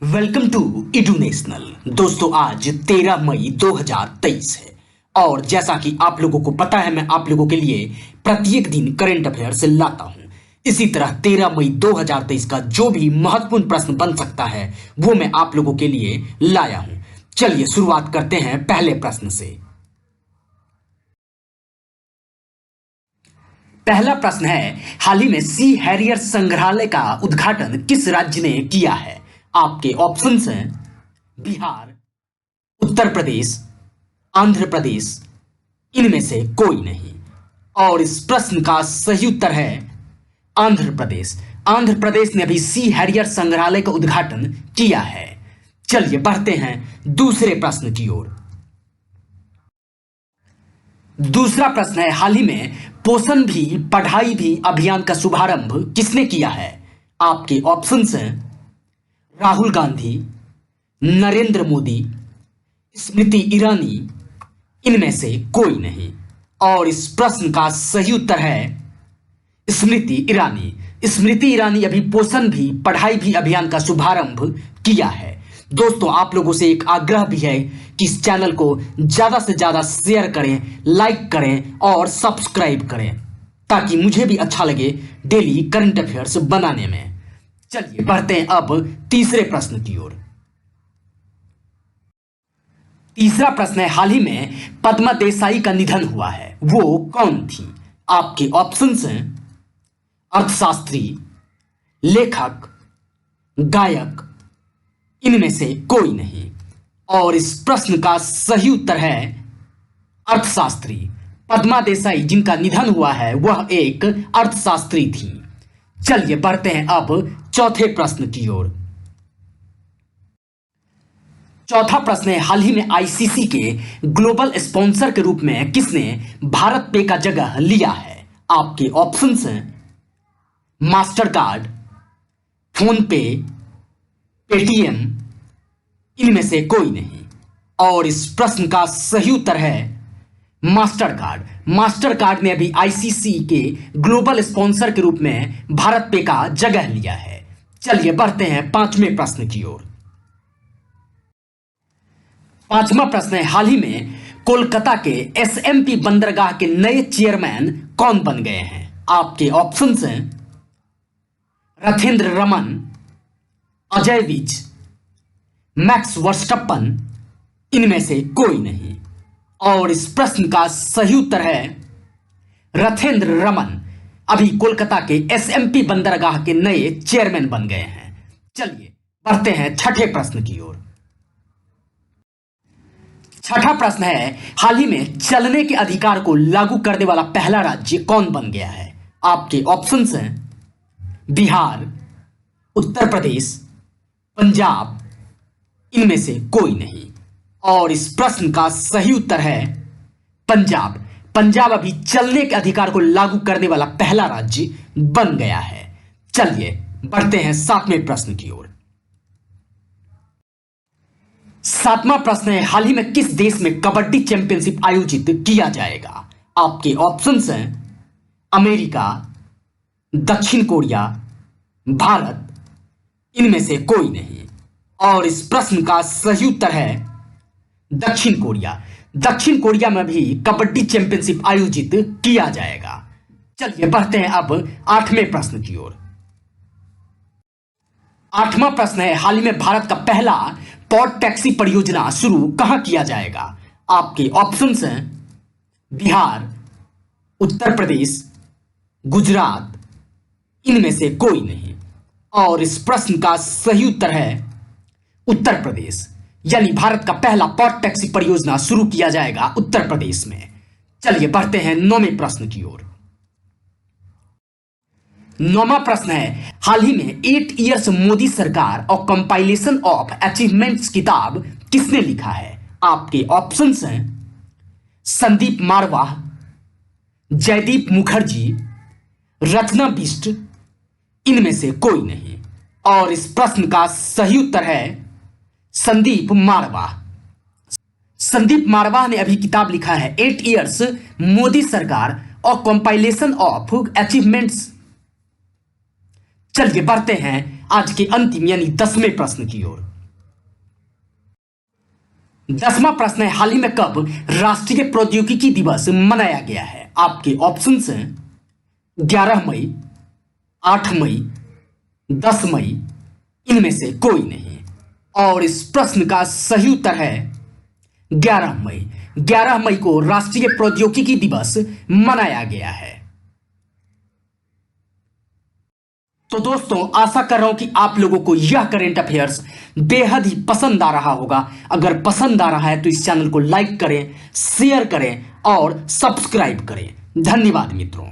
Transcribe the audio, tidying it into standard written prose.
Welcome to एडुनेशनल। दोस्तों आज 13 मई 2023 है और जैसा कि आप लोगों को पता है मैं आप लोगों के लिए प्रत्येक दिन करंट अफेयर्स लाता हूं। इसी तरह 13 मई 2023 का जो भी महत्वपूर्ण प्रश्न बन सकता है वो मैं आप लोगों के लिए लाया हूं। चलिए शुरुआत करते हैं पहले प्रश्न से। पहला प्रश्न है, हाल ही में सी हैरियर संग्रहालय का उद्घाटन किस राज्य ने किया है? आपके ऑप्शंस हैं बिहार, उत्तर प्रदेश, आंध्र प्रदेश, इनमें से कोई नहीं। और इस प्रश्न का सही उत्तर है आंध्र प्रदेश। आंध्र प्रदेश ने अभी सी हैरियर संग्रहालय का उद्घाटन किया है। चलिए बढ़ते हैं दूसरे प्रश्न की ओर। दूसरा प्रश्न है, हाल ही में पोषण भी पढ़ाई भी अभियान का शुभारंभ किसने किया है? आपके ऑप्शंस हैं राहुल गांधी, नरेंद्र मोदी, स्मृति ईरानी, इनमें से कोई नहीं। और इस प्रश्न का सही उत्तर है स्मृति ईरानी। स्मृति ईरानी अभी पोषण भी पढ़ाई भी अभियान का शुभारंभ किया है। दोस्तों आप लोगों से एक आग्रह भी है कि इस चैनल को ज्यादा से ज्यादा शेयर करें, लाइक करें और सब्सक्राइब करें ताकि मुझे भी अच्छा लगे डेली करंट अफेयर्स बनाने में। चलिए बढ़ते हैं अब तीसरे प्रश्न की ओर। तीसरा प्रश्न है, हाल ही में पद्मा देसाई का निधन हुआ है, वो कौन थी? आपके ऑप्शंस हैं अर्थशास्त्री, लेखक, गायक, इनमें से कोई नहीं। और इस प्रश्न का सही उत्तर है अर्थशास्त्री। पद्मा देसाई जिनका निधन हुआ है वह एक अर्थशास्त्री थी। चलिए बढ़ते हैं अब चौथे प्रश्न की ओर। चौथा प्रश्न है, हाल ही में आईसीसी के ग्लोबल स्पॉन्सर के रूप में किसने भारत पे का जगह लिया है? आपके ऑप्शंस हैं मास्टर कार्ड, फोन पे, पेटीएम, इनमें से कोई नहीं। और इस प्रश्न का सही उत्तर है मास्टर कार्ड। मास्टर कार्ड ने अभी आईसीसी के ग्लोबल स्पॉन्सर के रूप में भारत पे का जगह लिया है। चलिए बढ़ते हैं पांचवें प्रश्न की ओर। पांचवा प्रश्न है, हाल ही में कोलकाता के एसएमपी बंदरगाह के नए चेयरमैन कौन बन गए हैं? आपके ऑप्शंस हैं रथेंद्र रमन, अजय विज, मैक्स वर्स्टप्पन, इनमें से कोई नहीं। और इस प्रश्न का सही उत्तर है रथेंद्र रमन अभी कोलकाता के एसएमपी बंदरगाह के नए चेयरमैन बन गए हैं। चलिए बढ़ते हैं छठे प्रश्न की ओर। छठा प्रश्न है, हाल ही में चलने के अधिकार को लागू करने वाला पहला राज्य कौन बन गया है? आपके ऑप्शंस हैं बिहार, उत्तर प्रदेश, पंजाब, इनमें से कोई नहीं। और इस प्रश्न का सही उत्तर है पंजाब। पंजाब अभी चलने के अधिकार को लागू करने वाला पहला राज्य बन गया है। चलिए बढ़ते हैं सातवें प्रश्न की ओर। सातवां प्रश्न है, हाल ही में किस देश में कबड्डी चैंपियनशिप आयोजित किया जाएगा? आपके ऑप्शंस हैं अमेरिका, दक्षिण कोरिया, भारत, इनमें से कोई नहीं। और इस प्रश्न का सही उत्तर है दक्षिण कोरिया। दक्षिण कोरिया में भी कबड्डी चैंपियनशिप आयोजित किया जाएगा। चलिए बढ़ते हैं अब आठवें प्रश्न की ओर। आठवां प्रश्न है, हाल ही में भारत का पहला पॉड टैक्सी परियोजना शुरू कहां किया जाएगा? आपके ऑप्शंस हैं बिहार, उत्तर प्रदेश, गुजरात, इनमें से कोई नहीं। और इस प्रश्न का सही उत्तर है उत्तर प्रदेश, यानी भारत का पहला पॉड टैक्सी परियोजना शुरू किया जाएगा उत्तर प्रदेश में। चलिए बढ़ते हैं नौवें प्रश्न की ओर। नौवां प्रश्न है, हाल ही में 8 इयर्स मोदी सरकार और कंपाइलेशन ऑफ अचीवमेंट्स किताब किसने लिखा है? आपके ऑप्शंस हैं संदीप मारवाह, जयदीप मुखर्जी, रचना बिष्ट, इनमें से कोई नहीं। और इस प्रश्न का सही उत्तर है संदीप मारवाह। संदीप मारवाह ने अभी किताब लिखा है 8 इयर्स मोदी सरकार और कंपाइलेशन ऑफ अचीवमेंट्स। चलिए बढ़ते हैं आज के अंतिम यानी 10वें प्रश्न की ओर। 10वां प्रश्न है, हाल ही में कब राष्ट्रीय प्रौद्योगिकी दिवस मनाया गया है? आपके ऑप्शन हैं 11 मई, 8 मई, 10 मई, इनमें से कोई नहीं। और इस प्रश्न का सही उत्तर है 11 मई। 11 मई को राष्ट्रीय प्रौद्योगिकी दिवस मनाया गया है। तो दोस्तों, आशा कर रहा हूं कि आप लोगों को यह करेंट अफेयर्स बेहद ही पसंद आ रहा होगा। अगर पसंद आ रहा है तो इस चैनल को लाइक करें, शेयर करें और सब्सक्राइब करें। धन्यवाद मित्रों।